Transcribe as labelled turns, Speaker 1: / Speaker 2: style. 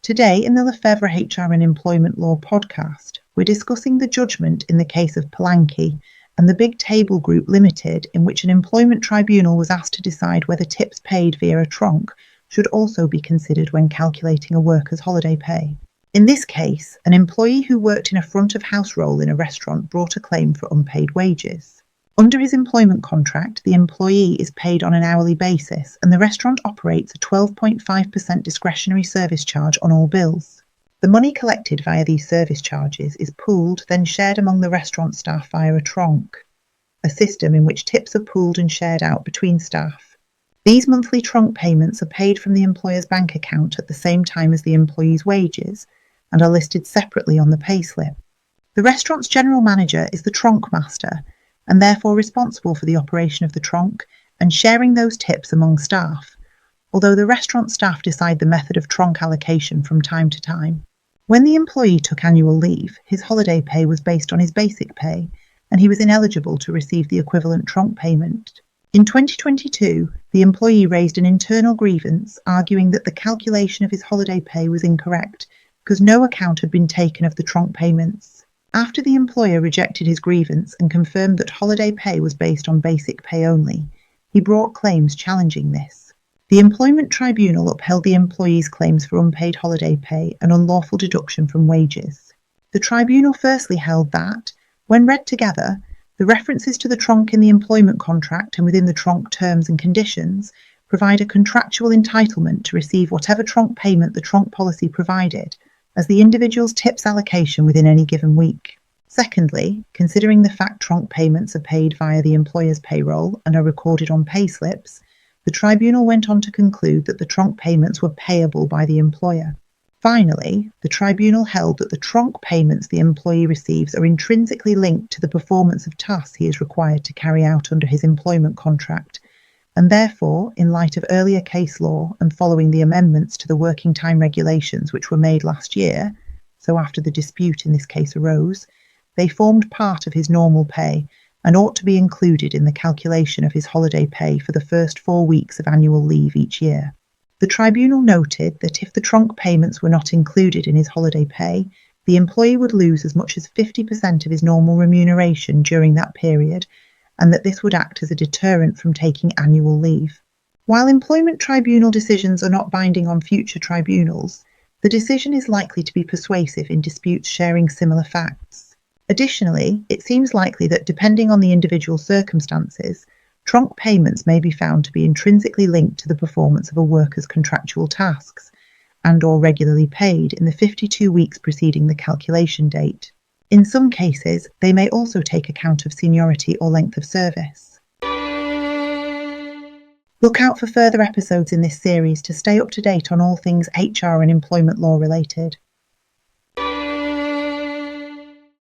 Speaker 1: Today, in the Lefebvre HR and Employment Law podcast, we're discussing the judgment in the case of Palanque and the Big Table Group Limited, in which an employment tribunal was asked to decide whether tips paid via a tronc should also be considered when calculating a worker's holiday pay. In this case, an employee who worked in a front-of-house role in a restaurant brought a claim for unpaid wages. Under his employment contract, the employee is paid on an hourly basis, and the restaurant operates a 12.5% discretionary service charge on all bills. The money collected via these service charges is pooled, then shared among the restaurant staff via a tronc, a system in which tips are pooled and shared out between staff. These monthly tronc payments are paid from the employer's bank account at the same time as the employee's wages, and are listed separately on the payslip. The restaurant's general manager is the tronc master, and therefore responsible for the operation of the tronc and sharing those tips among staff, although the restaurant staff decide the method of tronc allocation from time to time. When the employee took annual leave, his holiday pay was based on his basic pay, and he was ineligible to receive the equivalent tronc payment. In 2022, the employee raised an internal grievance arguing that the calculation of his holiday pay was incorrect because no account had been taken of the tronc payments. After the employer rejected his grievance and confirmed that holiday pay was based on basic pay only, he brought claims challenging this. The employment tribunal upheld the employee's claims for unpaid holiday pay and unlawful deduction from wages. The tribunal firstly held that, when read together, the references to the tronc in the employment contract and within the tronc terms and conditions provide a contractual entitlement to receive whatever tronc payment the tronc policy provided, as the individual's tips allocation within any given week. Secondly, considering the fact tronc payments are paid via the employer's payroll and are recorded on payslips, the tribunal went on to conclude that the tronc payments were payable by the employer. Finally, the tribunal held that the tronc payments the employee receives are intrinsically linked to the performance of tasks he is required to carry out under his employment contract, and therefore, in light of earlier case law and following the amendments to the working time regulations which were made last year, so after the dispute in this case arose, they formed part of his normal pay and ought to be included in the calculation of his holiday pay for the first 4 weeks of annual leave each year. The tribunal noted that if the tronc payments were not included in his holiday pay, the employee would lose as much as 50% of his normal remuneration during that period, and that this would act as a deterrent from taking annual leave. While employment tribunal decisions are not binding on future tribunals, the decision is likely to be persuasive in disputes sharing similar facts. Additionally, it seems likely that depending on the individual circumstances, tronc payments may be found to be intrinsically linked to the performance of a worker's contractual tasks, and/or regularly paid in the 52 weeks preceding the calculation date. In some cases, they may also take account of seniority or length of service. Look out for further episodes in this series to stay up to date on all things HR and employment law related.